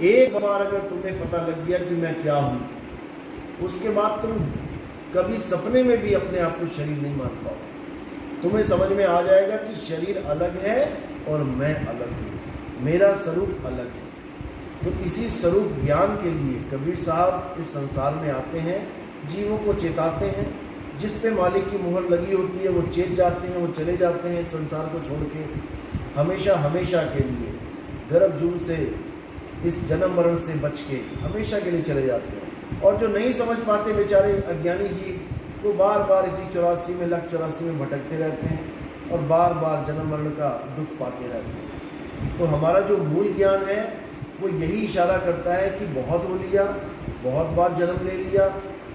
एक बार अगर तुम्हें पता लग गया कि मैं क्या हूँ, उसके बाद तुम कभी सपने में भी अपने आप को शरीर नहीं मान पाओगे। तुम्हें समझ में आ जाएगा कि शरीर अलग है और मैं अलग हूँ, मेरा स्वरूप अलग है। तो इसी स्वरूप ज्ञान के लिए कबीर साहब इस संसार में आते हैं, जीवों को चेताते हैं। जिस पे मालिक की मुहर लगी होती है वो चेत जाते हैं, वो चले जाते हैं इस संसार को छोड़ के, हमेशा हमेशा के लिए गर्भ जून से, इस जन्म मरण से बच के हमेशा के लिए चले जाते हैं। और जो नहीं समझ पाते बेचारे अज्ञानी जीव, वो बार बार इसी 84 में, लाख 84 में भटकते रहते हैं और बार बार जन्म मरण का दुख पाते रहते हैं। तो हमारा जो मूल ज्ञान है वो यही इशारा करता है कि बहुत हो लिया, बहुत बार जन्म ले लिया,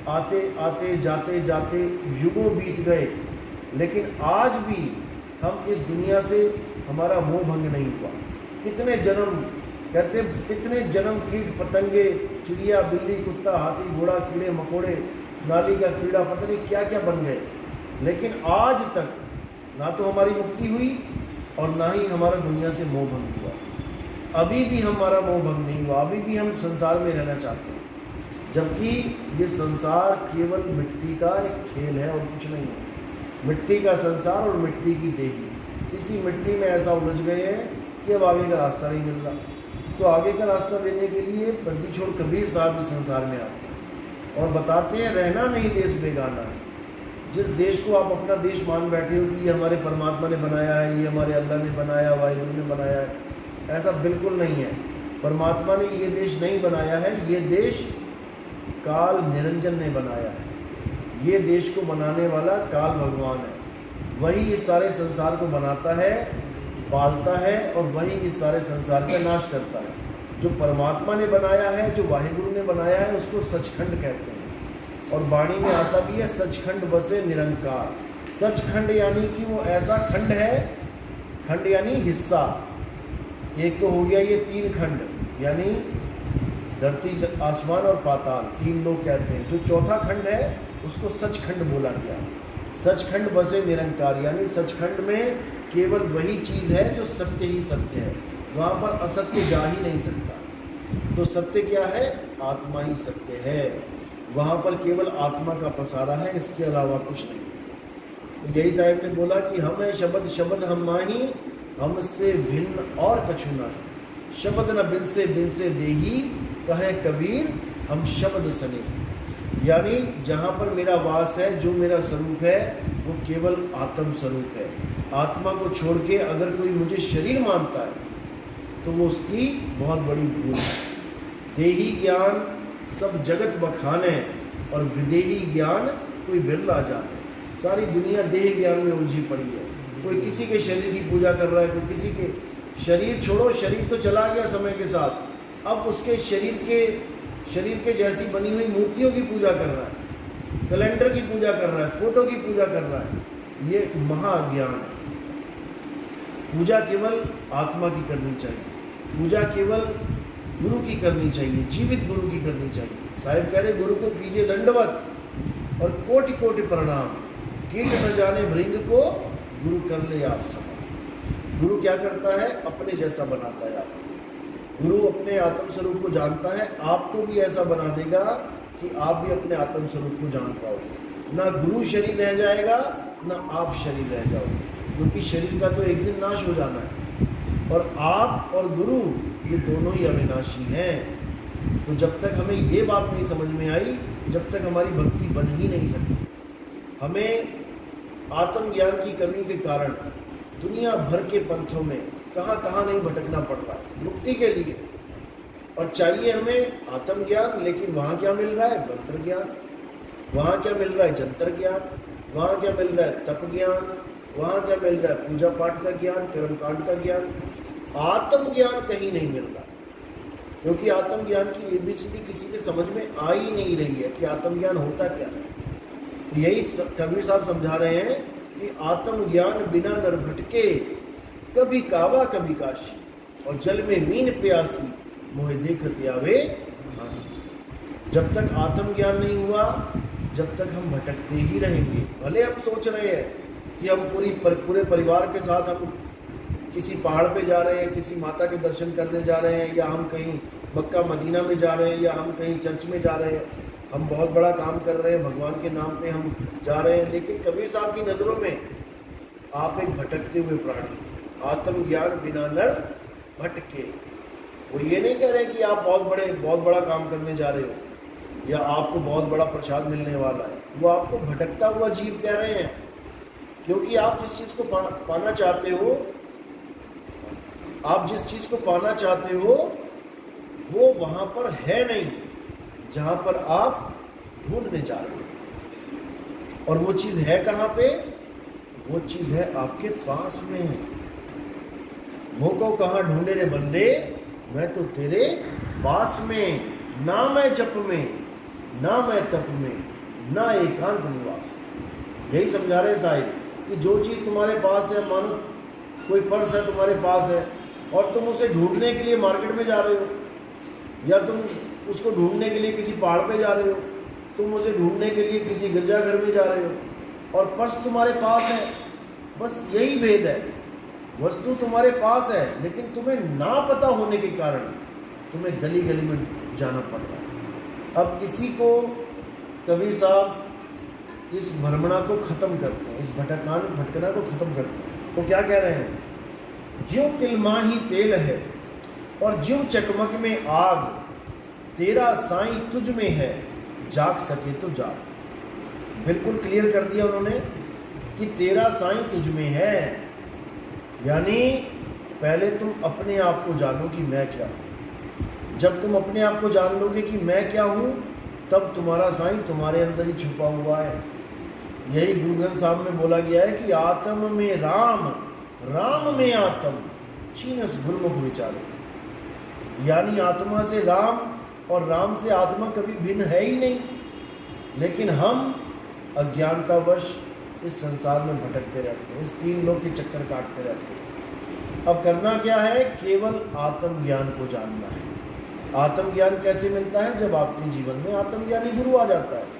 आते आते जाते जाते युगों बीत गए, लेकिन आज भी हम इस दुनिया से, हमारा मोह भंग नहीं हुआ। कितने जन्म, कहते कितने जन्म कीट पतंगे, चिड़िया बिल्ली कुत्ता हाथी घोड़ा कीड़े मकोड़े नाली का कीड़ा, पता नहीं क्या क्या बन गए, लेकिन आज तक ना तो हमारी मुक्ति हुई और ना ही हमारा दुनिया से मोह भंग हुआ। अभी भी हमारा मोह भंग नहीं हुआ, अभी भी हम संसार में रहना चाहते हैं, जबकि ये संसार केवल मिट्टी का एक खेल है और कुछ नहीं है। मिट्टी का संसार और मिट्टी की देही, इसी मिट्टी में ऐसा उलझ गए हैं कि अब आगे का रास्ता नहीं मिल रहा। तो आगे का रास्ता देने के लिए बंदी छोड़ कबीर साहब इस संसार में आते हैं और बताते हैं रहना नहीं देश बेगाना है। जिस देश को आप अपना देश मान बैठे हो कि ये हमारे परमात्मा ने बनाया है, ये हमारे अल्लाह ने बनाया, वाहिगुरु ने बनाया है, ऐसा बिल्कुल नहीं है। परमात्मा ने ये देश नहीं बनाया है, ये देश काल निरंजन ने बनाया है। ये देश को बनाने वाला काल भगवान है, वही इस सारे संसार को बनाता है, पालता है और वही इस सारे संसार का नाश करता है। जो परमात्मा ने बनाया है, जो वाहिगुरु ने बनाया है, उसको सचखंड कहते हैं। और वाणी में आता भी है सचखंड बसे निरंकार। सचखंड यानी कि वो ऐसा खंड है, खंड यानी हिस्सा। एक तो हो गया ये 3 खंड, यानी धरती आसमान और पाताल, 3 लोग कहते हैं। जो चौथा खंड है उसको सचखंड बोला गया। सचखंड बसे निरंकार, यानी सचखंड में केवल वही चीज़ है जो सत्य ही सत्य है, वहाँ पर असत्य जा ही नहीं सकता। तो सत्य क्या है? आत्मा ही सत्य है, वहाँ पर केवल आत्मा का पसारा है, इसके अलावा कुछ नहीं है। तो यही साहब ने बोला कि हम है शब्द, शब्द हम माही, हमसे भिन्न और कछु नाही। शब्द न बिन से देही, कहे कबीर हम शब्द सने। यानी जहाँ पर मेरा वास है, जो मेरा स्वरूप है, वो केवल आत्म स्वरूप है। आत्मा को छोड़ के अगर कोई मुझे शरीर मानता है तो वो उसकी बहुत बड़ी भूल है। देही ज्ञान सब जगत बखाने और विदेही ज्ञान कोई बिरला जाने। सारी दुनिया देह ज्ञान में उलझी पड़ी है। कोई किसी के शरीर की पूजा कर रहा है, कोई किसी के, शरीर छोड़ो, शरीर तो चला गया समय के साथ, अब उसके शरीर के जैसी बनी हुई मूर्तियों की पूजा कर रहा है, कैलेंडर की पूजा कर रहा है, फोटो की पूजा कर रहा है। ये महाअज्ञान है। पूजा केवल आत्मा की करनी चाहिए, पूजा केवल गुरु की करनी चाहिए, जीवित गुरु की करनी चाहिए। साहिब कह रहे गुरु को कीजिए दंडवत और कोटि कोटि प्रणाम, कीट न जाने भृंग को गुरु कर ले आप समान। गुरु क्या करता है? अपने जैसा बनाता है आपको। गुरु अपने आत्म स्वरूप को जानता है, आपको भी ऐसा बना देगा कि आप भी अपने आत्म स्वरूप को जान पाओगे। ना गुरु शरीर रह जाएगा, ना आप शरीर रह जाओगे, क्योंकि शरीर का तो एक दिन नाश हो जाना है। और आप और गुरु ये दोनों ही अविनाशी हैं। तो जब तक हमें ये बात नहीं समझ में आई, जब तक हमारी भक्ति बन ही नहीं सकती। हमें आत्मज्ञान की कमी के कारण दुनिया भर के पंथों में कहाँ कहाँ नहीं भटकना पड़ रहा है मुक्ति के लिए। और चाहिए हमें आत्मज्ञान, लेकिन वहाँ क्या मिल रहा है? मंत्र ज्ञान। वहाँ क्या मिल रहा है? जंतर ज्ञान। वहाँ क्या मिल रहा है? तप ज्ञान। वहाँ क्या मिल रहा है? पूजा पाठ का ज्ञान, कर्मकांड का ज्ञान। आत्मज्ञान कहीं नहीं मिल रहा, क्योंकि आत्मज्ञान की एबीसीडी किसी के समझ में आ ही नहीं रही है कि आत्मज्ञान होता क्या है। तो यही कबीर साहब समझा रहे हैं कि आत्मज्ञान बिना नर भटके, कभी कावा कभी काशी, और जल में मीन प्यासी, मोहे देखत आवे हासी। जब तक आत्मज्ञान नहीं हुआ, जब तक हम भटकते ही रहेंगे। भले हम सोच रहे हैं कि हम पूरे परिवार के साथ हम किसी पहाड़ पे जा रहे हैं, किसी माता के दर्शन करने जा रहे हैं, या हम कहीं मक्का मदीना में जा रहे हैं, या हम कहीं चर्च में जा रहे हैं, हम बहुत बड़ा काम कर रहे हैं, भगवान के नाम पे हम जा रहे हैं, लेकिन कबीर साहब की नज़रों में आप एक भटकते हुए प्राणी, आत्मज्ञान बिना नर भटके। वो ये नहीं कह रहे कि आप बहुत बड़ा काम करने जा रहे हो या आपको बहुत बड़ा प्रसाद मिलने वाला है, वो आपको भटकता हुआ जीव कह रहे हैं, क्योंकि आप जिस चीज़ को पाना चाहते हो, आप जिस चीज़ को पाना चाहते हो वो वहाँ पर है नहीं जहाँ पर आप ढूंढने जा रहे हो। और वो चीज़ है कहाँ पे? वो चीज़ है आपके पास में। मुँह को कहाँ ढूंढे रे बंदे, मैं तो तेरे पास में, ना मैं जप में, ना मैं तप में, ना एकांत निवास में। यही समझा रहे साहिब कि जो चीज़ तुम्हारे पास है, मानो कोई पर्स है तुम्हारे पास है और तुम उसे ढूंढने के लिए मार्केट में जा रहे हो, या तुम उसको ढूंढने के लिए किसी पहाड़ पे जा रहे हो, तुम उसे ढूंढने के लिए किसी गिरजाघर में जा रहे हो और पर्स तुम्हारे पास है। बस यही भेद है, वस्तु तुम्हारे पास है लेकिन तुम्हें ना पता होने के कारण तुम्हें गली गली में जाना पड़ रहा है। अब इसी को कबीर साहब इस भ्रमणा को ख़त्म करते हैं, इस भटकना को ख़त्म करते हैं। तो क्या कह रहे हैं? ज्यों तिलमाही तेल है और ज्यों चकमक में आग, तेरा साईं तुझ में है, जाग सके तो जाग। बिल्कुल क्लियर कर दिया उन्होंने कि तेरा साईं तुझ में है, यानी पहले तुम अपने आप को जानो कि मैं क्या हूँ। जब तुम अपने आप को जान लोगे कि मैं क्या हूँ, तब तुम्हारा साईं तुम्हारे अंदर ही छुपा हुआ है। यही गुरु ग्रंथ साहब में बोला गया है कि आत्म में राम, राम में आत्म, चीनस गुरमुख विचारे। यानी आत्मा से राम और राम से आत्मा कभी भिन्न है ही नहीं, लेकिन हम अज्ञानतावश इस संसार में भटकते रहते हैं, इस तीन लोक के चक्कर काटते रहते हैं। अब करना क्या है? केवल आत्मज्ञान को जानना है। आत्मज्ञान कैसे मिलता है? जब आपके जीवन में आत्मज्ञानी गुरु आ जाता है।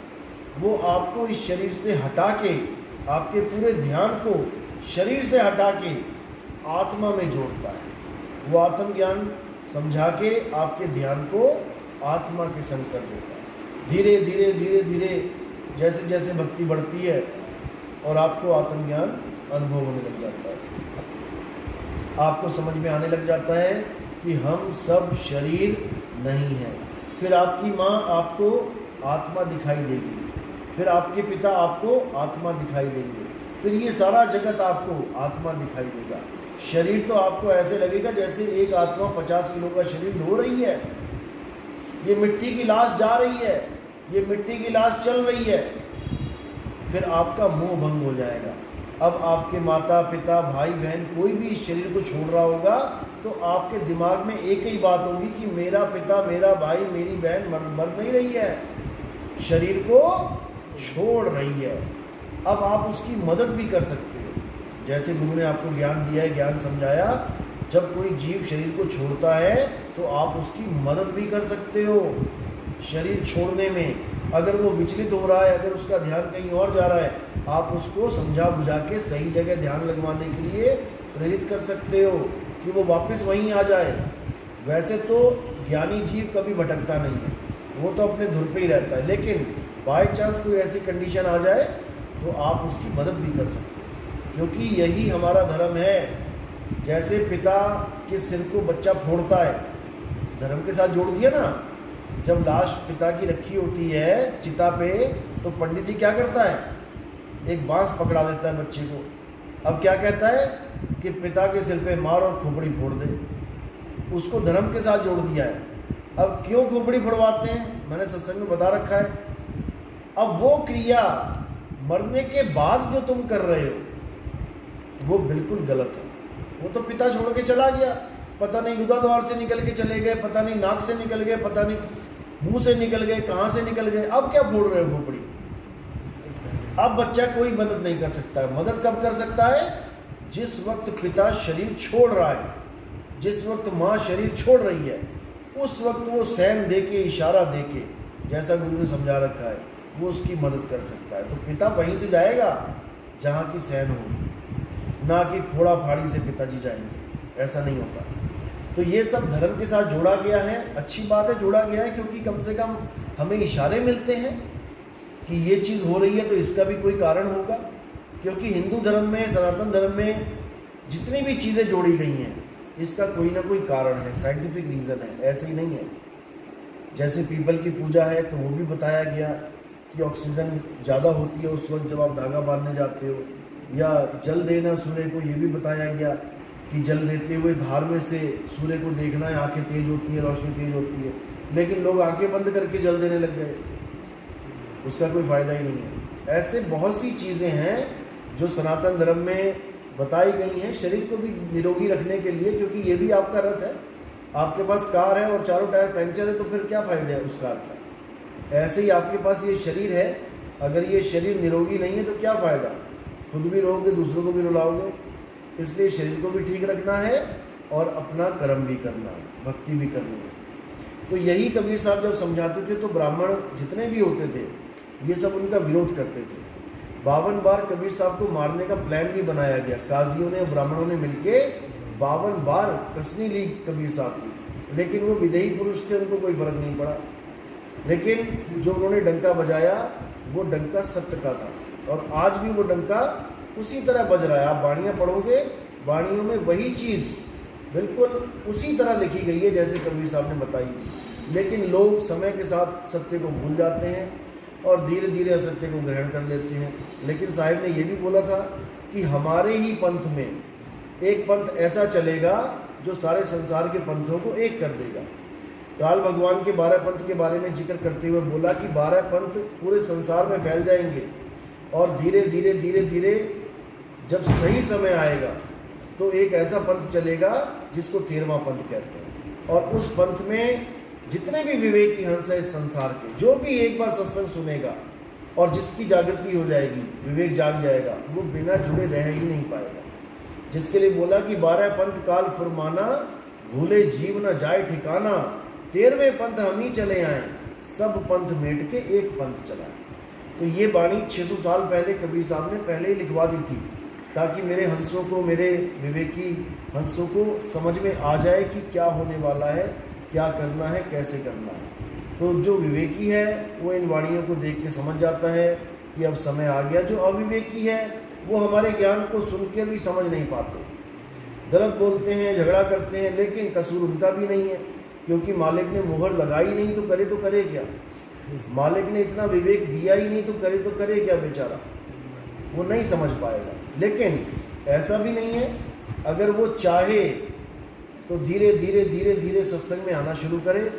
वो आपको इस शरीर से हटा के, आपके पूरे ध्यान को शरीर से हटा के आत्मा में जोड़ता है। वो आत्मज्ञान समझा के आपके ध्यान को आत्मा के संग कर देता है। धीरे धीरे धीरे धीरे जैसे जैसे भक्ति बढ़ती है और आपको आत्मज्ञान अनुभव होने लग जाता है, आपको समझ में आने लग जाता है कि हम सब शरीर नहीं हैं। फिर आपकी माँ आपको आत्मा दिखाई देगी, फिर आपके पिता आपको आत्मा दिखाई देंगे, फिर ये सारा जगत आपको आत्मा दिखाई देगा। शरीर तो आपको ऐसे लगेगा जैसे एक आत्मा 50 किलो का शरीर ढो रही है। ये मिट्टी की लाश जा रही है, ये मिट्टी की लाश चल रही है। फिर आपका मोह भंग हो जाएगा। अब आपके माता पिता भाई बहन कोई भी इस शरीर को छोड़ रहा होगा तो आपके दिमाग में एक ही बात होगी कि मेरा पिता, मेरा भाई, मेरी बहन मर नहीं रही है, शरीर को छोड़ रही है। अब आप उसकी मदद भी कर सकते हो, जैसे गुरु ने आपको ज्ञान दिया है, ज्ञान समझाया। जब कोई जीव शरीर को छोड़ता है तो आप उसकी मदद भी कर सकते हो शरीर छोड़ने में। अगर वो विचलित हो रहा है, अगर उसका ध्यान कहीं और जा रहा है, आप उसको समझा बुझा के सही जगह ध्यान लगवाने के लिए प्रेरित कर सकते हो कि वो वापस वहीं आ जाए। वैसे तो ज्ञानी जीव कभी भटकता नहीं है, वो तो अपने धुर पे ही रहता है, लेकिन बाय चांस कोई ऐसी कंडीशन आ जाए तो आप उसकी मदद भी कर सकते हो, क्योंकि यही हमारा धर्म है। जैसे पिता के सिर को बच्चा फोड़ता है, धर्म के साथ जोड़ दिया ना। जब लाश पिता की रखी होती है चिता पे, तो पंडित जी क्या करता है? एक बांस पकड़ा देता है बच्चे को। अब क्या कहता है कि पिता के सिर पे मार और खोपड़ी फोड़ दे। उसको धर्म के साथ जोड़ दिया है। अब क्यों खोपड़ी फोड़वाते हैं? मैंने सत्संग में बता रखा है। अब वो क्रिया मरने के बाद जो तुम कर रहे हो वो बिल्कुल गलत है। वो तो पिता छोड़ के चला गया, पता नहीं गुदा द्वार से निकल के चले गए, पता नहीं नाक से निकल गए, पता नहीं मुंह से निकल गए, कहाँ से निकल गए। अब क्या फोड़ रहे हो खोपड़ी? अब बच्चा कोई मदद नहीं कर सकता है। मदद कब कर सकता है? जिस वक्त पिता शरीर छोड़ रहा है, जिस वक्त माँ शरीर छोड़ रही है, उस वक्त वो सैन दे के, इशारा दे के, जैसा गुरु ने समझा रखा है, वो उसकी मदद कर सकता है। तो पिता वहीं से जाएगा जहाँ की सैन होगी, ना कि फोड़ा फाड़ी से पिताजी जाएंगे। ऐसा नहीं होता। तो ये सब धर्म के साथ जोड़ा गया है, अच्छी बात है जोड़ा गया है, क्योंकि कम से कम हमें इशारे मिलते हैं कि ये चीज़ हो रही है तो इसका भी कोई कारण होगा। क्योंकि हिंदू धर्म में, सनातन धर्म में जितनी भी चीज़ें जोड़ी गई हैं इसका कोई ना कोई कारण है, साइंटिफिक रीज़न है, ऐसे ही नहीं है। जैसे पीपल की पूजा है तो वो भी बताया गया कि ऑक्सीजन ज़्यादा होती है उस वक्त जब आप धागा बांधने जाते हो, या जल देना सूर्य को, ये भी बताया गया कि जल देते हुए धार में से सूर्य को देखना है, आंखें तेज होती है, रोशनी तेज होती है, लेकिन लोग आंखें बंद करके जल देने लग गए, उसका कोई फ़ायदा ही नहीं है। ऐसे बहुत सी चीज़ें हैं जो सनातन धर्म में बताई गई हैं शरीर को भी निरोगी रखने के लिए, क्योंकि ये भी आपका रथ है। आपके पास कार है और चारों टायर पंचर है तो फिर क्या फ़ायदा है उस कार का। ऐसे ही आपके पास ये शरीर है, अगर ये शरीर निरोगी नहीं है तो क्या फ़ायदा, खुद भी रहोगे दूसरों को भी रुलाओगे। इसलिए शरीर को भी ठीक रखना है और अपना कर्म भी करना है, भक्ति भी करनी है। तो यही कबीर साहब जब समझाते थे तो ब्राह्मण जितने भी होते थे ये सब उनका विरोध करते थे। 52 बार कबीर साहब को मारने का प्लान भी बनाया गया, काजियों ने ब्राह्मणों ने मिलके 52 बार कसनी ली कबीर साहब की, लेकिन वो विदेही पुरुष थे, उनको कोई फर्क नहीं पड़ा। लेकिन जो उन्होंने डंका बजाया वो डंका सत्य का था, और आज भी वो डंका उसी तरह बज रहा है। आप बाणियाँ पढ़ोगे, बाणियों में वही चीज़ बिल्कुल उसी तरह लिखी गई है जैसे कबीर साहब ने बताई थी। लेकिन लोग समय के साथ सत्य को भूल जाते हैं और धीरे धीरे असत्य को ग्रहण कर लेते हैं। लेकिन साहिब ने ये भी बोला था कि हमारे ही पंथ में एक पंथ ऐसा चलेगा जो सारे संसार के पंथों को एक कर देगा। काल भगवान के 12 पंथ के बारे में जिक्र करते हुए बोला कि 12 पंथ पूरे संसार में फैल जाएंगे, और धीरे धीरे धीरे धीरे जब सही समय आएगा तो एक ऐसा पंथ चलेगा जिसको 13वां पंथ कहते हैं। और उस पंथ में जितने भी विवेकी हंस है इस संसार के, जो भी एक बार सत्संग सुनेगा और जिसकी जागृति हो जाएगी, विवेक जाग जाएगा, वो बिना जुड़े रह ही नहीं पाएगा। जिसके लिए बोला कि 12 पंथ काल फुरमाना, भूले जीव न जाए ठिकाना, 13वें पंथ हम ही चले आए, सब पंथ मेट के एक पंथ चलाए। तो ये बाणी 600 साल पहले कबीर साहब ने पहले ही लिखवा दी थी, ताकि मेरे हंसों को, मेरे विवेकी हंसों को समझ में आ जाए कि क्या होने वाला है, क्या करना है, कैसे करना है। तो जो विवेकी है वो इन वाणियों को देख के समझ जाता है कि अब समय आ गया। जो अविवेकी है वो हमारे ज्ञान को सुनकर भी समझ नहीं पाते, गलत बोलते हैं, झगड़ा करते हैं, लेकिन कसूर उनका भी नहीं है, क्योंकि मालिक ने मुहर लगाई नहीं तो करे क्या। मालिक ने इतना विवेक दिया ही नहीं तो करे क्या बेचारा, वो नहीं समझ पाएगा। लेकिन ऐसा भी नहीं है, अगर वो चाहे तो धीरे धीरे धीरे धीरे सत्संग में आना शुरू करे,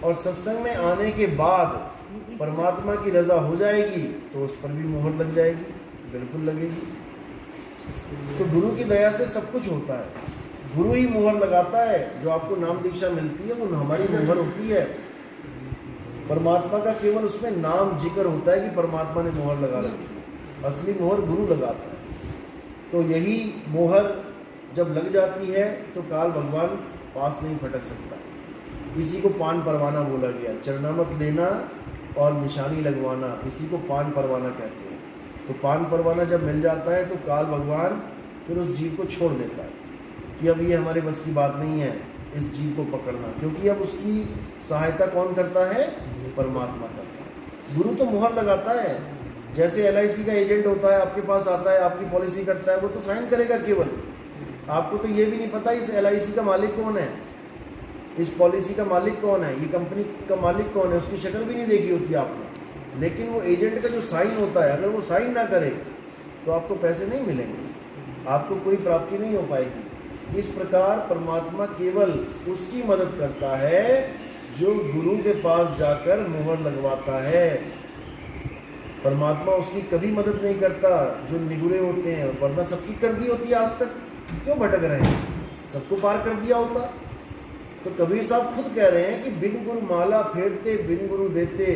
और सत्संग में आने के बाद परमात्मा की रज़ा हो जाएगी तो उस पर भी मोहर लग जाएगी, बिल्कुल लगेगी। तो गुरु की दया से सब कुछ होता है, गुरु ही मोहर लगाता है। जो आपको नाम दीक्षा मिलती है वो हमारी मोहर होती है। परमात्मा का केवल उसमें नाम जिक्र होता है कि परमात्मा ने मोहर लगा रखी है, असली मोहर गुरु लगाता है। तो यही मोहर जब लग जाती है तो काल भगवान पास नहीं फटक सकता। इसी को पान परवाना बोला गया, चरणामत लेना और निशानी लगवाना, इसी को पान परवाना कहते हैं। तो पान परवाना जब मिल जाता है तो काल भगवान फिर उस जीव को छोड़ देता है कि अब ये हमारे बस की बात नहीं है इस जीव को पकड़ना, क्योंकि अब उसकी सहायता कौन करता है, परमात्मा करता है। गुरु तो मुहर लगाता है, जैसे LIC का एजेंट होता है, आपके पास आता है, आपकी पॉलिसी करता है, वो तो साइन करेगा केवल। आपको तो ये भी नहीं पता इस LIC का मालिक कौन है, इस पॉलिसी का मालिक कौन है, ये कंपनी का मालिक कौन है, उसकी शक्ल भी नहीं देखी होती आपने। लेकिन वो एजेंट का जो साइन होता है, अगर वो साइन ना करे तो आपको पैसे नहीं मिलेंगे, आपको कोई प्राप्ति नहीं हो पाएगी। इस प्रकार परमात्मा केवल उसकी मदद करता है जो गुरु के पास जाकर मुहर लगवाता है। परमात्मा उसकी कभी मदद नहीं करता जो निगुरे होते हैं, वरना सबकी कर दी होती है। आज तक क्यों भटक रहे हैं, सबको पार कर दिया होता। तो कबीर साहब खुद कह रहे हैं कि बिन गुरु माला फेरते, बिन गुरु देते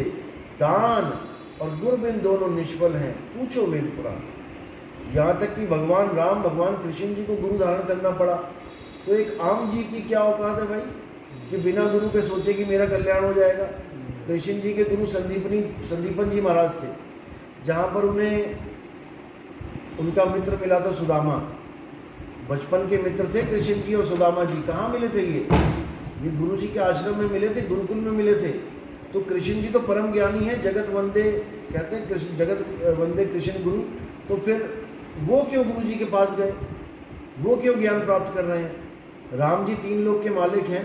दान, और गुरु बिन दोनों निष्फल हैं, पूछो वेद पुराण। यहाँ तक कि भगवान राम, भगवान कृष्ण जी को गुरु धारण करना पड़ा। तो एक आम जीव की क्या औकात है भाई कि बिना गुरु के सोचे कि मेरा कल्याण हो जाएगा। कृष्ण जी के गुरु संदीपन जी महाराज थे, जहाँ पर उन्हें उनका मित्र मिला था सुदामा, बचपन के मित्र थे कृष्ण जी और सुदामा जी। कहाँ मिले थे ये गुरु जी के आश्रम में मिले थे, गुरुकुल में मिले थे। तो कृष्ण जी तो परम ज्ञानी है, जगत वंदे कहते हैं, कृष्ण जगत वंदे कृष्ण गुरु। तो फिर वो क्यों गुरु जी के पास गए, वो क्यों ज्ञान प्राप्त कर रहे हैं? राम जी 3 लोक के मालिक हैं,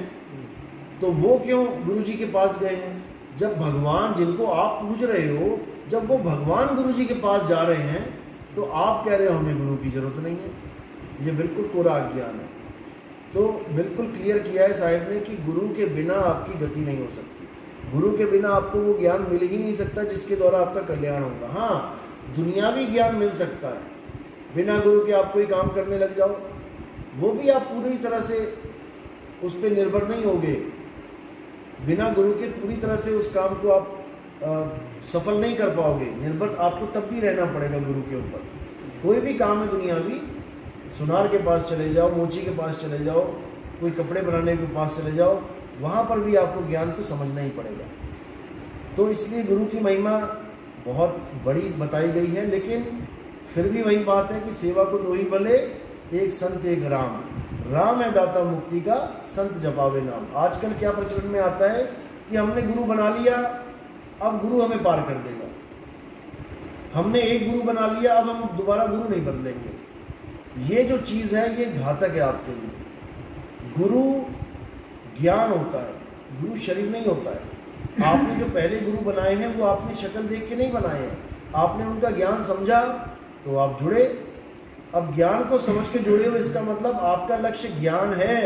तो वो क्यों गुरु जी के पास गए हैं? जब भगवान जिनको आप पूज रहे हो, जब वो भगवान गुरु जी के पास जा रहे हैं, तो आप कह रहे हो हमें गुरु की जरूरत नहीं है। ये बिल्कुल कोरा अज्ञान है। तो बिल्कुल क्लियर किया है साहिब ने कि गुरु के बिना आपकी गति नहीं हो सकती, गुरु के बिना आपको वो ज्ञान मिल ही नहीं सकता जिसके द्वारा आपका कल्याण होगा। हाँ, दुनियावी ज्ञान मिल सकता है, बिना गुरु के आप कोई काम करने लग जाओ, वो भी आप पूरी तरह से उस पर निर्भर नहीं होगे। बिना गुरु के पूरी तरह से उस काम को आप सफल नहीं कर पाओगे, निर्भर आपको तब भी रहना पड़ेगा गुरु के ऊपर। कोई भी काम है दुनियावी, सुनार के पास चले जाओ, मोची के पास चले जाओ, कोई कपड़े बनाने के पास चले जाओ, वहाँ पर भी आपको ज्ञान तो समझना ही पड़ेगा। तो इसलिए गुरु की महिमा बहुत बड़ी बताई गई है, लेकिन फिर भी वही बात है कि सेवा को 2 ही भले, एक संत एक राम। राम है दाता मुक्ति का, संत जपावे नाम। आजकल क्या प्रचलन में आता है कि हमने गुरु बना लिया, अब गुरु हमें पार कर देगा। हमने एक गुरु बना लिया, अब हम दोबारा गुरु नहीं बदलेंगे। ये जो चीज़ है ये घातक है आपके लिए। गुरु ज्ञान होता है, गुरु शरीर नहीं होता है। आपने जो पहले गुरु बनाए हैं वो आपने शक्ल देख के नहीं बनाए हैं, आपने उनका ज्ञान समझा तो आप जुड़े। अब ज्ञान को समझ के जुड़े हो, इसका मतलब आपका लक्ष्य ज्ञान है,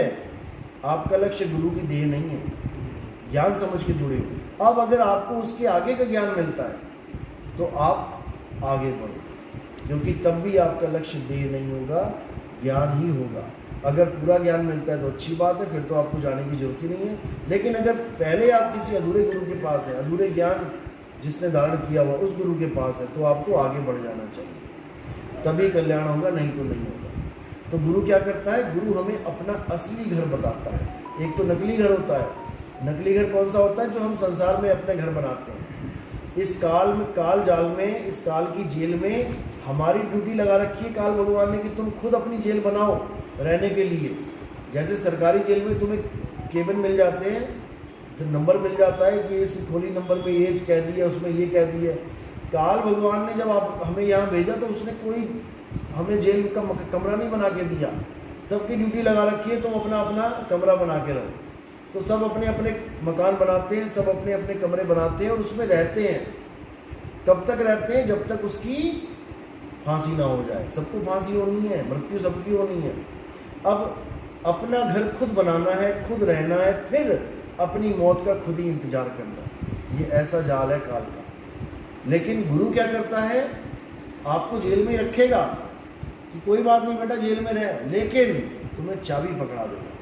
आपका लक्ष्य गुरु की देह नहीं है। ज्ञान समझ के जुड़े हो। अब अगर आपको उसके आगे का ज्ञान मिलता है तो आप आगे बढ़ो, क्योंकि तब भी आपका लक्ष्य देह नहीं होगा, ज्ञान ही होगा। अगर पूरा ज्ञान मिलता है तो अच्छी बात है, फिर तो आपको जाने की जरूरत ही नहीं है। लेकिन अगर पहले आप किसी अधूरे गुरु के पास है, अधूरे ज्ञान जिसने धारण किया हुआ उस गुरु के पास है, तो आपको आगे बढ़ जाना चाहिए, तभी कल्याण होगा, नहीं तो नहीं होगा। तो गुरु क्या करता है? गुरु हमें अपना असली घर बताता है। एक तो नकली घर होता है। नकली घर कौन सा होता है? जो हम संसार में अपने घर बनाते हैं। इस काल में, काल जाल में, इस काल की जेल में हमारी ड्यूटी लगा रखी है काल भगवान ने कि तुम खुद अपनी जेल बनाओ रहने के लिए। जैसे सरकारी जेल में तुम्हें केबिन मिल जाते हैं, फिर नंबर मिल जाता है कि इस खोली नंबर में ये कह दिया, उसमें ये कह दिया। काल भगवान ने जब आप हमें यहाँ भेजा तो उसने कोई हमें जेल का कमरा नहीं बना के दिया। सबकी ड्यूटी लगा रखी है, तुम अपना अपना कमरा बना के रहो। तो सब अपने अपने मकान बनाते हैं, सब अपने अपने कमरे बनाते हैं और उसमें रहते हैं। कब तक रहते हैं? जब तक उसकी फांसी ना हो जाए। सबको फांसी होनी है, मृत्यु सबकी होनी है। अब अपना घर खुद बनाना है, खुद रहना है, फिर अपनी मौत का खुद ही इंतजार करना। ये ऐसा जाल है काल का। लेकिन गुरु क्या करता है? आपको जेल में ही रखेगा कि कोई बात नहीं बेटा जेल में रह, लेकिन तुम्हें चाबी पकड़ा देगा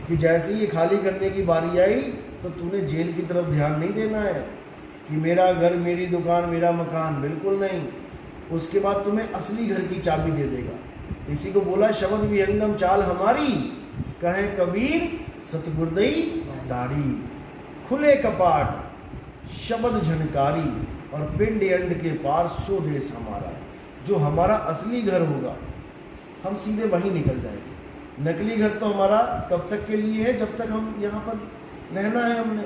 कि जैसे ही खाली करने की बारी आई तो तूने जेल की तरफ ध्यान नहीं देना है कि मेरा घर, मेरी दुकान, मेरा मकान, बिल्कुल नहीं। उसके बाद तुम्हें असली घर की चाबी दे देगा। इसी को बोला शब्द विहंगम चाल हमारी, कहे कबीर सतगुरदई दारी। खुले कपाट शब्द झनकारी और पिंड अंड के पार सो देश हमारा है। जो हमारा असली घर होगा हम सीधे वहीं निकल जाएंगे। नकली घर तो हमारा कब तक के लिए है? जब तक हम यहाँ पर रहना है हमने।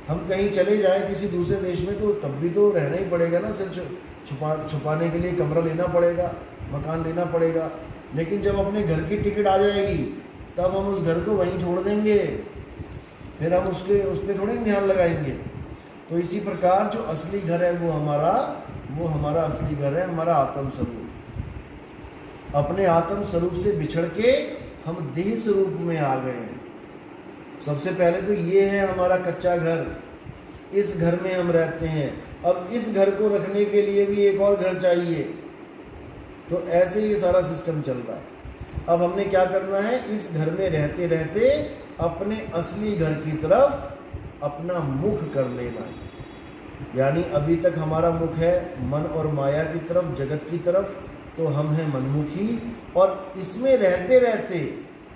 हम कहीं चले जाएं किसी दूसरे देश में तो तब भी तो रहना ही पड़ेगा ना, सिर्फ छुपाने के लिए कमरा लेना पड़ेगा, मकान लेना पड़ेगा। लेकिन जब अपने घर की टिकट आ जाएगी तब हम उस घर को वहीं छोड़ देंगे, फिर हम उस पर थोड़ी ध्यान लगाएंगे। तो इसी प्रकार जो असली घर है वो हमारा असली घर है, हमारा आत्म स्वरूप। अपने आत्म स्वरूप से बिछड़ के हम देह स्वरूप में आ गए हैं। सबसे पहले तो ये है हमारा कच्चा घर, इस घर में हम रहते हैं। अब इस घर को रखने के लिए भी एक और घर चाहिए। तो ऐसे ये सारा सिस्टम चल रहा है। अब हमने क्या करना है? इस घर में रहते रहते अपने असली घर की तरफ अपना मुख कर लेना है। यानी अभी तक हमारा मुख है मन और माया की तरफ, जगत की तरफ, तो हम हैं मनमुखी। और इसमें रहते रहते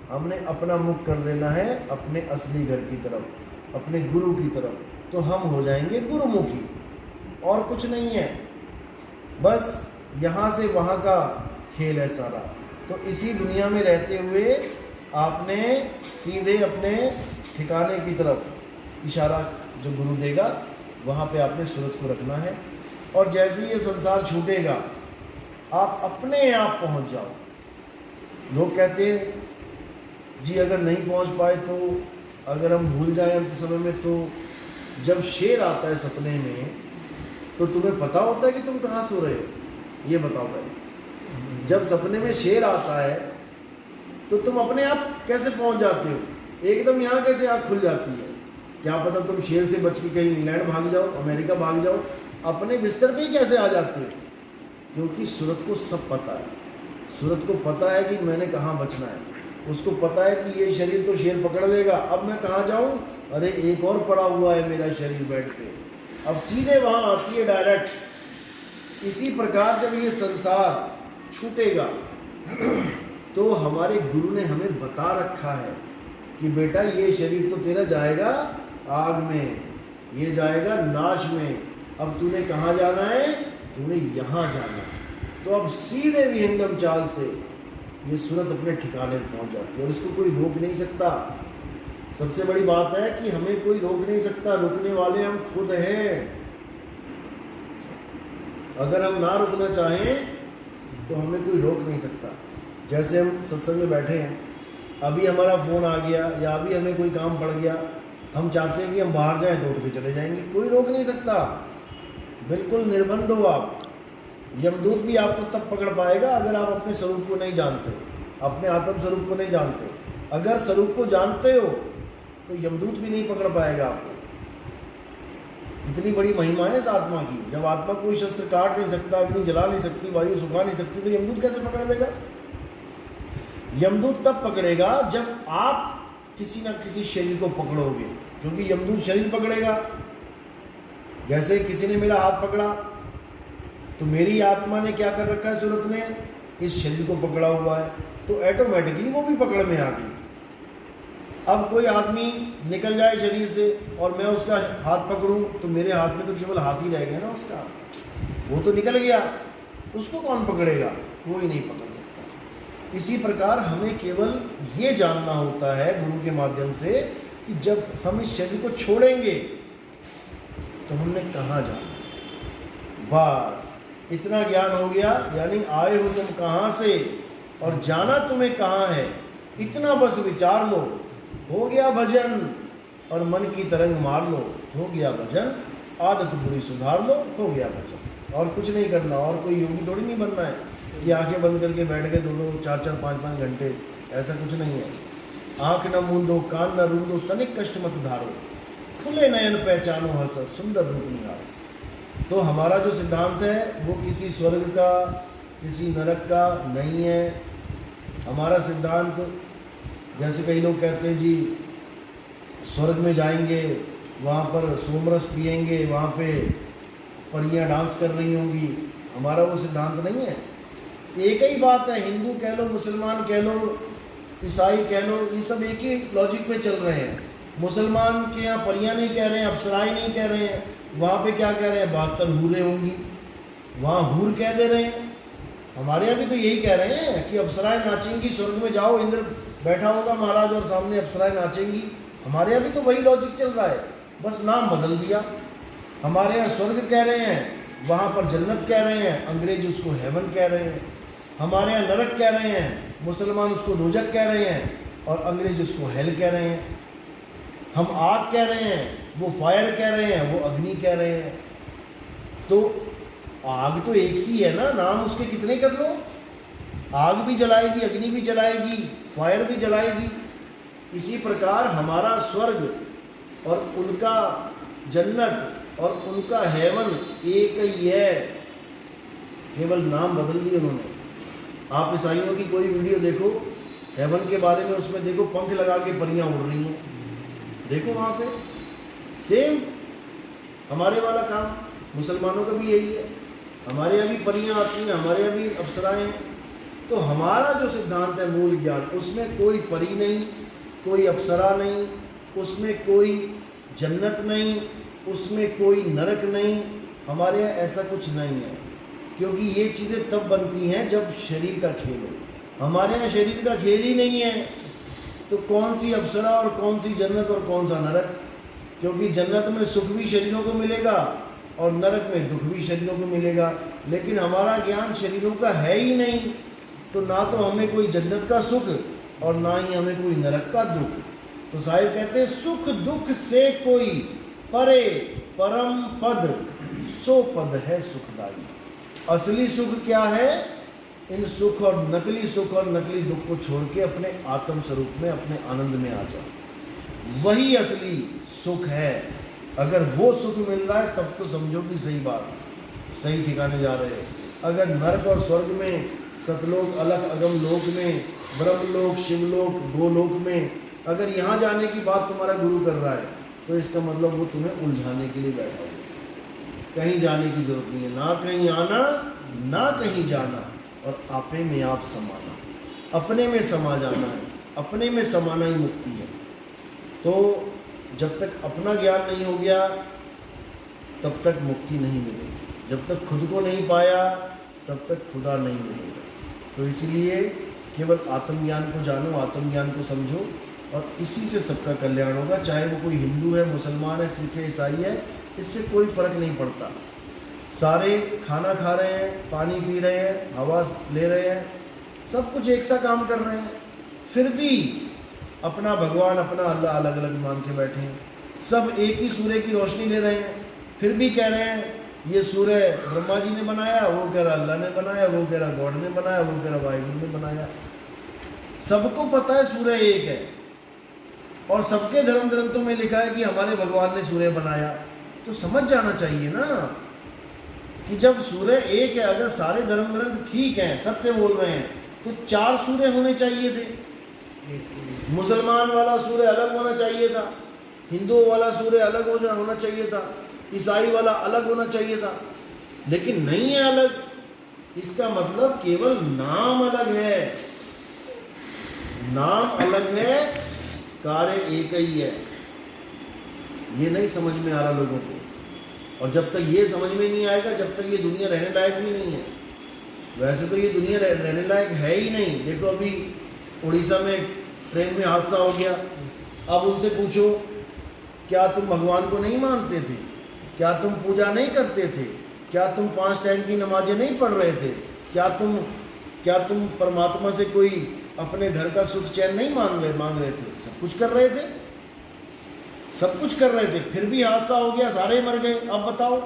हमने अपना मुख कर लेना है अपने असली घर की तरफ, अपने गुरु की तरफ। तो हम हो जाएंगे गुरुमुखी, और कुछ नहीं है। बस यहाँ से वहाँ का खेल है सारा। तो इसी दुनिया में रहते हुए आपने सीधे अपने ठिकाने की तरफ इशारा जो गुरु देगा वहाँ पे आपने सूरत को रखना है। और जैसे ही ये संसार छूटेगा आप अपने आप पहुँच जाओ। लोग कहते हैं जी अगर नहीं पहुँच पाए तो, अगर हम भूल जाए अंत समय में, तो जब शेर आता है सपने में तो तुम्हें पता होता है कि तुम कहाँ सो रहे हो? ये बताओ पहले। जब सपने में शेर आता है तो तुम अपने आप कैसे पहुँच जाते हो? एकदम यहाँ कैसे आँख खुल जाती है? क्या पता तुम शेर से बच के कहीं इंग्लैंड भाग जाओ, अमेरिका भाग जाओ, अपने बिस्तर पे ही कैसे आ जाते हो? क्योंकि सूरत को सब पता है। सूरत को पता है कि मैंने कहाँ बचना है। उसको पता है कि ये शरीर तो शेर पकड़ लेगा, अब मैं कहाँ जाऊँ? अरे एक और पड़ा हुआ है मेरा शरीर बेड पे, अब सीधे वहाँ आती है डायरेक्ट। इसी प्रकार जब ये संसार छूटेगा तो हमारे गुरु ने हमें बता रखा है कि बेटा ये शरीर तो तेरा जाएगा आग में, ये जाएगा नाश में, अब तूने कहाँ जाना है? तूने यहाँ जाना है। तो अब सीधे विहंगम चाल से ये सूरत अपने ठिकाने पर पहुँच जाती है और इसको कोई रोक नहीं सकता। सबसे बड़ी बात है कि हमें कोई रोक नहीं सकता, रुकने वाले हम खुद हैं। अगर हम ना रुकना चाहें तो हमें कोई रोक नहीं सकता। जैसे हम सत्संग में बैठे हैं, अभी हमारा फ़ोन आ गया या अभी हमें कोई काम पड़ गया, हम चाहते हैं कि हम बाहर जाएं तो उठ के चले जाएंगे, कोई रोक नहीं सकता। बिल्कुल निर्बंध हो आप। यमदूत भी आपको तब पकड़ पाएगा अगर आप अपने स्वरूप को नहीं जानते, अपने आत्म स्वरूप को नहीं जानते। अगर स्वरूप को जानते हो तो यमदूत भी नहीं पकड़ पाएगा आपको। इतनी बड़ी महिमा है इस आत्मा की। जब आत्मा कोई शस्त्र काट नहीं सकता, अग्नि जला नहीं सकती, वायु सुखा नहीं सकती, तो यमदूत कैसे पकड़ लेगा? यमदूत तब पकड़ेगा जब आप किसी न किसी शरीर को पकड़ोगे, क्योंकि यमदूत शरीर पकड़ेगा। जैसे किसी ने मेरा हाथ पकड़ा तो मेरी आत्मा ने क्या कर रखा है? सूरत ने इस शरीर को पकड़ा हुआ है, तो ऑटोमेटिकली वो भी पकड़ में आ गई। अब कोई आदमी निकल जाए शरीर से और मैं उसका हाथ पकड़ूं तो मेरे हाथ में तो केवल हाथ ही रह गया ना उसका, वो तो निकल गया, उसको कौन पकड़ेगा? कोई नहीं पकड़ सकता। इसी प्रकार हमें केवल ये जानना होता है गुरु के माध्यम से कि जब हम इस शरीर को छोड़ेंगे तो हमने कहाँ जाना है। बस इतना ज्ञान हो गया, यानी आए हो तुम कहाँ से और जाना तुम्हें कहाँ है, इतना बस विचार लो, हो गया भजन। और मन की तरंग मार लो, हो गया भजन। आदत बुरी सुधार लो, हो गया भजन। और कुछ नहीं करना, और कोई योगी थोड़ी नहीं बनना है कि आंखें बंद करके बैठ गए 2-2, 4-4, 5-5 घंटे, ऐसा कुछ नहीं है। आंख न मूंदो, कान न रूंदो, तनिक कष्ट मत धारो, खुले नयन पहचानो हंस सुंदर रूप निहारो। तो हमारा जो सिद्धांत है वो किसी स्वर्ग का, किसी नरक का नहीं है। हमारा सिद्धांत, जैसे कई लोग कहते हैं जी स्वर्ग में जाएंगे, वहाँ पर सोमरस पिएंगे, वहाँ पे परियां डांस कर रही होंगी, हमारा वो सिद्धांत नहीं है। एक ही बात है, हिंदू कह लो, मुसलमान कह लो, ईसाई कह लो, ये सब एक ही लॉजिक पे चल रहे हैं। मुसलमान के यहाँ परियां नहीं कह रहे हैं, अप्सराएं नहीं कह रहे हैं, वहाँ पे क्या कह रहे हैं? 72 हूरें होंगी, वहाँ हूर कह दे रहे हैं। हमारे यहाँ भी तो यही कह रहे हैं कि अप्सराएं नाचेंगी, स्वर्ग में जाओ, इंद्र बैठा होगा महाराज और सामने अप्सराएं नाचेंगी। हमारे यहाँ भी तो वही लॉजिक चल रहा है, बस नाम बदल दिया। हमारे यहाँ स्वर्ग कह रहे हैं, वहाँ पर जन्नत कह रहे हैं, अंग्रेज उसको हेवन कह रहे हैं। हमारे यहाँ नरक कह रहे हैं, मुसलमान उसको दोजक कह रहे हैं और अंग्रेज उसको हेल कह रहे हैं। हम आग कह रहे हैं, वो फायर कह रहे हैं, वो अग्नि कह रहे हैं। तो आग तो एक सी है ना, नाम उसके कितने कर लो, आग भी जलाएगी, अग्नि भी जलाएगी, फायर भी जलाएगी। इसी प्रकार हमारा स्वर्ग और उनका जन्नत और उनका हेवन एक ही है, केवल नाम बदल दिए उन्होंने। आप ईसाइयों की कोई वीडियो देखो हेवन के बारे में, उसमें देखो पंख लगा के परियां उड़ रही हैं, देखो वहाँ पे सेम हमारे वाला काम मुसलमानों का भी यही है। हमारे यहाँ भी परियां आती हैं, हमारे यहाँ भी अप्सराएं हैं। तो हमारा जो सिद्धांत है मूल ज्ञान, उसमें कोई परी नहीं, कोई अप्सरा नहीं, उसमें कोई जन्नत नहीं, उसमें कोई नरक नहीं। हमारे यहाँ ऐसा कुछ नहीं है, क्योंकि ये चीज़ें तब बनती हैं जब शरीर का खेल हो। हमारे यहाँ शरीर का खेल ही नहीं है। तो कौन सी अप्सरा और कौन सी जन्नत और कौन सा नरक? क्योंकि जन्नत में सुख भी शरीरों को मिलेगा और नरक में दुख भी शरीरों को मिलेगा, लेकिन हमारा ज्ञान शरीरों का है ही नहीं। तो ना तो हमें कोई जन्नत का सुख और ना ही हमें कोई नरक का दुख। तो साहिब कहते हैं सुख दुख से कोई परे परम पद, सो पद है सुखदाई। असली सुख क्या है? इन सुख और नकली दुख को छोड़ के अपने आत्म स्वरूप में, अपने आनंद में आ जाओ। वही असली सुख है। अगर वो सुख मिल रहा है तब तो समझो कि सही बात, सही ठिकाने जा रहे हो। अगर नरक और स्वर्ग में, सतलोक, अलख, अगम लोक में, ब्रह्मलोक, शिवलोक, गोलोक में अगर यहाँ जाने की बात तुम्हारा गुरु कर रहा है तो इसका मतलब वो तुम्हें उलझाने के लिए बैठा हुआ है। कहीं जाने की जरूरत नहीं है, ना कहीं आना ना कहीं जाना, और आपे में आप समाना, अपने में समा जाना है। अपने में समाना ही मुक्ति है। तो जब तक अपना ज्ञान नहीं हो गया तब तक मुक्ति नहीं मिलेगी। जब तक खुद को नहीं पाया तब तक खुदा नहीं मिलेगा। तो इसीलिए केवल आत्मज्ञान को जानो, आत्मज्ञान को समझो, और इसी से सबका कल्याण होगा। चाहे वो कोई हिंदू है, मुसलमान है, सिख है, ईसाई है, इससे कोई फर्क नहीं पड़ता। सारे खाना खा रहे हैं, पानी पी रहे हैं, हवा ले रहे हैं, सब कुछ एक सा काम कर रहे हैं, फिर भी अपना भगवान, अपना अल्लाह अलग अलग मान के बैठे हैं। सब एक ही सूर्य की रोशनी ले रहे हैं, फिर भी कह रहे हैं ये सूर्य ब्रह्मा जी ने बनाया, वो कह रहा अल्लाह ने बनाया, वो कह रहा गॉड ने बनाया, वो कह रहा वाहिगुरु ने बनाया। सबको पता है सूर्य एक है, और सबके धर्म ग्रंथों में लिखा है कि हमारे भगवान ने सूर्य बनाया। तो समझ जाना चाहिए ना कि जब सूर्य एक है, अगर सारे धर्म ग्रंथ ठीक हैं, सत्य बोल रहे हैं, तो 4 सूर्य होने चाहिए थे। मुसलमान वाला सूर्य अलग होना चाहिए था, हिंदुओं वाला सूर्य अलग होना चाहिए था, ईसाई वाला अलग होना चाहिए था, लेकिन नहीं है अलग। इसका मतलब केवल नाम अलग है, नाम अलग है, कार्य एक ही है। ये नहीं समझ में आ रहा लोगों को, और जब तक ये समझ में नहीं आएगा, जब तक ये दुनिया रहने लायक भी नहीं है। वैसे तो ये दुनिया रहने लायक है ही नहीं। देखो अभी उड़ीसा में ट्रेन में हादसा हो गया। अब उनसे पूछो, क्या तुम भगवान को नहीं मानते थे? क्या तुम पूजा नहीं करते थे? क्या तुम 5 टाइम की नमाजें नहीं पढ़ रहे थे? क्या तुम परमात्मा से कोई अपने घर का सुख चैन नहीं मांग रहे थे? सब कुछ कर रहे थे, सब कुछ कर रहे थे, फिर भी हादसा हो गया, सारे मर गए। अब बताओ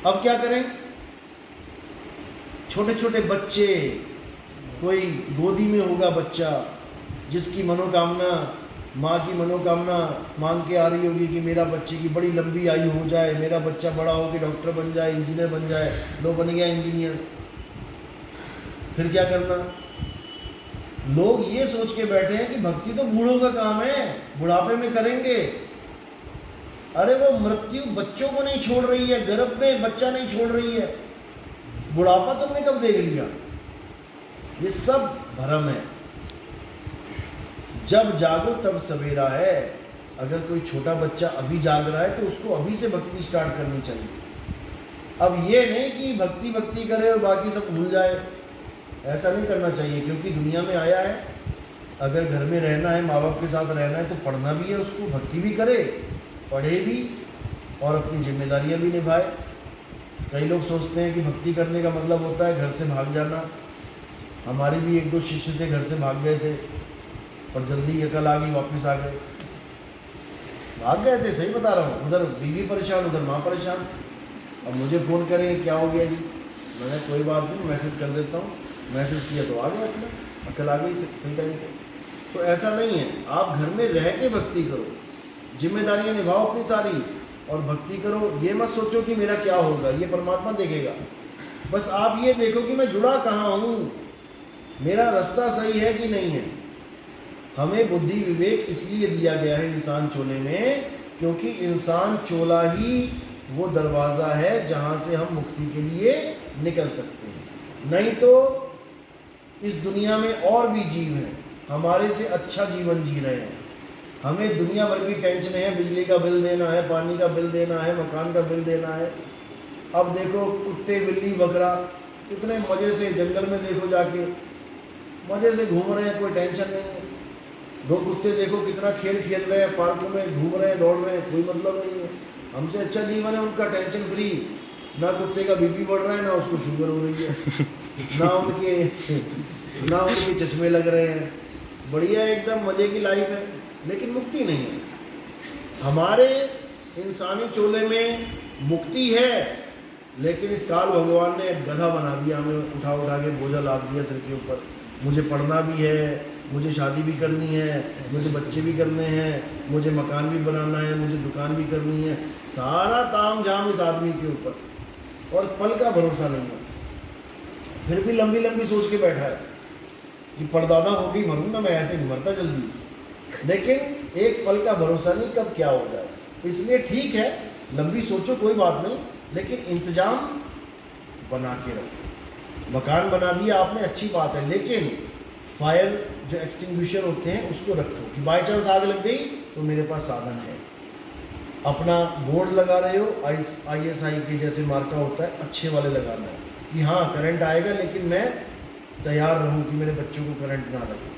अब क्या करें? छोटे छोटे बच्चे, कोई गोदी में होगा बच्चा जिसकी मनोकामना, माँ की मनोकामना मांग के आ रही होगी कि मेरा बच्चे की बड़ी लंबी आयु हो जाए, मेरा बच्चा बड़ा हो के डॉक्टर बन जाए, इंजीनियर बन जाए। लो बन गया इंजीनियर, फिर क्या करना? लोग ये सोच के बैठे हैं कि भक्ति तो बूढ़ों का काम है, बुढ़ापे में करेंगे। अरे वो मृत्यु बच्चों को नहीं छोड़ रही है, गर्भ में बच्चा नहीं छोड़ रही है, बुढ़ापा तुमने कब देख लिया? ये सब भ्रम है। जब जागो तब सवेरा है। अगर कोई छोटा बच्चा अभी जाग रहा है तो उसको अभी से भक्ति स्टार्ट करनी चाहिए। अब ये नहीं कि भक्ति करे और बाकी सब भूल जाए, ऐसा नहीं करना चाहिए। क्योंकि दुनिया में आया है, अगर घर में रहना है, माँ बाप के साथ रहना है, तो पढ़ना भी है उसको, भक्ति भी करे, पढ़े भी और अपनी जिम्मेदारियाँ भी निभाए। कई लोग सोचते हैं कि भक्ति करने का मतलब होता है घर से भाग जाना। हमारे भी 1-2 शिष्य थे, घर से भाग गए थे, पर जल्दी अकल आ गई, वापस आ गए। भाग गए थे, सही बता रहा हूँ। उधर बीवी परेशान, उधर माँ परेशान। अब मुझे फ़ोन करेंगे क्या हो गया जी? मैंने कोई बात नहीं, मैसेज कर देता हूँ। मैसेज किया तो आ गया, अपना अकल आ गई सही टाइम पे। तो ऐसा नहीं है, आप घर में रह के भक्ति करो, जिम्मेदारियाँ निभाओ अपनी सारी, और भक्ति करो। ये मत सोचो कि मेरा क्या होगा, ये परमात्मा देखेगा। बस आप ये देखो कि मैं जुड़ा कहाँ हूँ, मेरा रास्ता सही है कि नहीं है। हमें बुद्धि विवेक इसलिए दिया गया है इंसान चोले में, क्योंकि इंसान चोला ही वो दरवाज़ा है जहाँ से हम मुक्ति के लिए निकल सकते हैं। नहीं तो इस दुनिया में और भी जीव हैं, हमारे से अच्छा जीवन जी रहे हैं। हमें दुनिया भर की टेंशन है, बिजली का बिल देना है, पानी का बिल देना है, मकान का बिल देना है। अब देखो कुत्ते, बिल्ली, बकरा कितने मज़े से जंगल में देखो जाके मज़े से घूम रहे हैं, कोई टेंशन नहीं है। दो कुत्ते देखो कितना खेल खेल रहे हैं, पार्कों में घूम रहे हैं, दौड़ रहे हैं, कोई मतलब नहीं है। हमसे अच्छा जीवन है उनका, टेंशन फ्री। ना कुत्ते का बीपी बढ़ रहा है, ना उसको शुगर हो रही है, ना उनके चश्मे लग रहे हैं, बढ़िया एकदम मज़े की लाइफ है। लेकिन मुक्ति नहीं है। हमारे इंसानी चोले में मुक्ति है, लेकिन इस काल भगवान ने गधा बना दिया, हमें उठा उठा के बोझा लाद दिया सिर के ऊपर। मुझे पढ़ना भी है, मुझे शादी भी करनी है, मुझे बच्चे भी करने हैं, मुझे मकान भी बनाना है, मुझे दुकान भी करनी है, सारा ताम झाम इस आदमी के ऊपर, और पल का भरोसा नहीं है। फिर भी लंबी लंबी सोच के बैठा है कि परदादा होके ही मरूंगा मैं, ऐसे नहीं मरता जल्दी। लेकिन एक पल का भरोसा नहीं कब क्या हो जाए। इसलिए ठीक है, लंबी सोचो कोई बात नहीं, लेकिन इंतजाम बना के रखो। मकान बना दिया आपने, अच्छी बात है, लेकिन फायर जो एक्सटिंग्विशर होते हैं उसको रखो कि बाई चांस आग लग गई तो मेरे पास साधन है। अपना बोर्ड लगा रहे हो, ISI के जैसे मार्का होता है, अच्छे वाले लगाना है कि हाँ करंट आएगा, लेकिन मैं तैयार रहूं कि मेरे बच्चों को करंट ना लगे।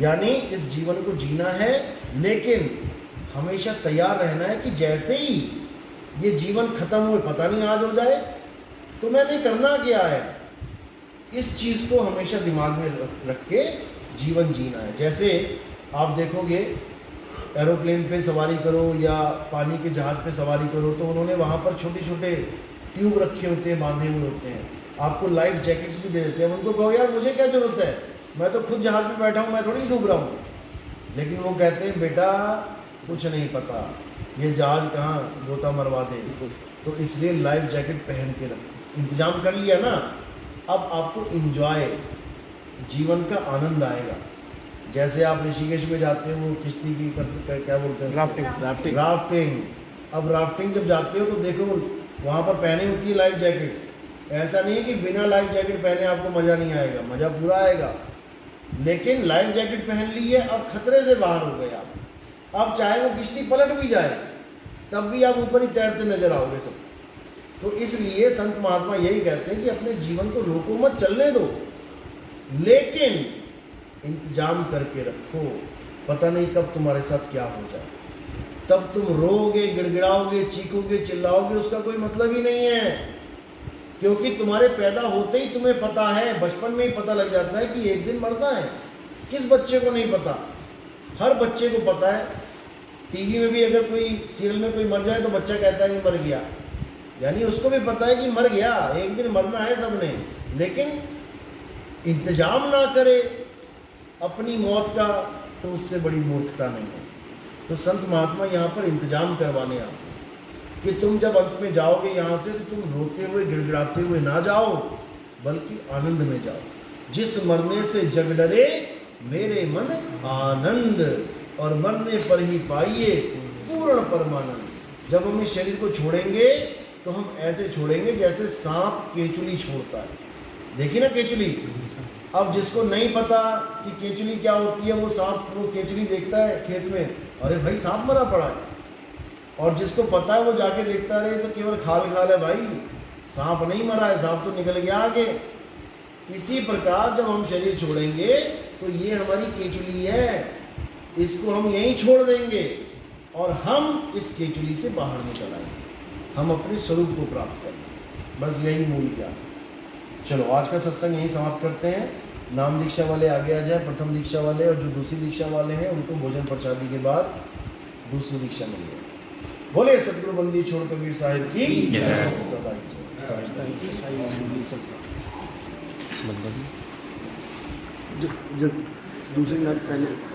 यानी इस जीवन को जीना है, लेकिन हमेशा तैयार रहना है कि जैसे ही ये जीवन खत्म हुए, पता नहीं आज हो जाए, तो मैंने करना क्या है। इस चीज़ को हमेशा दिमाग में रख के जीवन जीना है। जैसे आप देखोगे एरोप्लेन पे सवारी करो या पानी के जहाज़ पे सवारी करो, तो उन्होंने वहाँ पर छोटे छोटे ट्यूब रखे होते हैं, बांधे हुए होते हैं। आपको लाइफ जैकेट्स भी दे देते हैं। उनको कहो यार मुझे क्या ज़रूरत है, मैं तो खुद जहाज़ में बैठा हूँ, मैं थोड़ी डूब रहा हूँ। लेकिन वो कहते हैं बेटा कुछ नहीं पता ये जहाज़ कहाँ गोता मरवा दे। तो इसलिए लाइफ जैकेट पहन के रखो। इंतज़ाम कर लिया ना, अब आपको इंजॉय, जीवन का आनंद आएगा। जैसे आप ऋषिकेश में जाते हो, वो किश्ती की क्या बोलते हैं, राफ्टिंग। अब राफ्टिंग जब जाते हो तो देखो वहाँ पर पहनी होती है लाइफ जैकेट्स। ऐसा नहीं है कि बिना लाइफ जैकेट पहने आपको मज़ा नहीं आएगा, मज़ा पूरा आएगा। लेकिन लाइफ जैकेट पहन ली है, अब खतरे से बाहर हो गए आप। अब चाहे वो किश्ती पलट भी जाए तब भी आप ऊपर ही तैरते नजर आओगे सब। तो इसलिए संत महात्मा यही कहते हैं कि अपने जीवन को रोको मत, चलने दो, लेकिन इंतजाम करके रखो। पता नहीं कब तुम्हारे साथ क्या हो जाए, तब तुम रोओगे, गिड़गिड़ाओगे, चीखोगे, चिल्लाओगे, उसका कोई मतलब ही नहीं है। क्योंकि तुम्हारे पैदा होते ही तुम्हें पता है, बचपन में ही पता लग जाता है कि एक दिन मरना है। किस बच्चे को नहीं पता, हर बच्चे को पता है। टीवी में भी अगर कोई सीरियल में कोई मर जाए तो बच्चा कहता है कि मर गया, यानी उसको भी पता है कि मर गया, एक दिन मरना है सबने। लेकिन इंतजाम ना करे अपनी मौत का, तो उससे बड़ी मूर्खता नहीं है। तो संत महात्मा यहाँ पर इंतजाम करवाने आते हैं कि तुम जब अंत में जाओगे यहाँ से, तो तुम रोते हुए गिड़गिड़ाते हुए ना जाओ, बल्कि आनंद में जाओ। जिस मरने से जग डरे मेरे मन आनंद, और मरने पर ही पाइए पूर्ण परमानंद। जब हम इस शरीर को छोड़ेंगे तो हम ऐसे छोड़ेंगे जैसे सांप केचुली छोड़ता है। देखिए ना केचुली। अब जिसको नहीं पता कि केचुली क्या होती है, वो सांप, वो केचुली देखता है खेत में, अरे भाई सांप मरा पड़ा है। और जिसको पता है वो जाके देखता है, तो केवल खाल खाल है भाई, सांप नहीं मरा है, सांप तो निकल गया आगे। इसी प्रकार जब हम शरीर छोड़ेंगे तो ये हमारी केचुली है, इसको हम यहीं छोड़ देंगे और हम इस केचुली से बाहर निकल आएंगे, हम अपने स्वरूप को प्राप्त करेंगे। बस यही मूल ज्ञान है। चलो आज का सत्संग यहीं समाप्त करते हैं। नाम दीक्षा वाले आगे आ जाए, प्रथम दीक्षा वाले, और जो दूसरी दीक्षा वाले हैं उनको भोजन प्रसादी के बाद दूसरी दीक्षा मिल जाए। बोले सतगुरु बंदी छोड़ कबीर साहिब की सदा जो दूसरी नाम पहले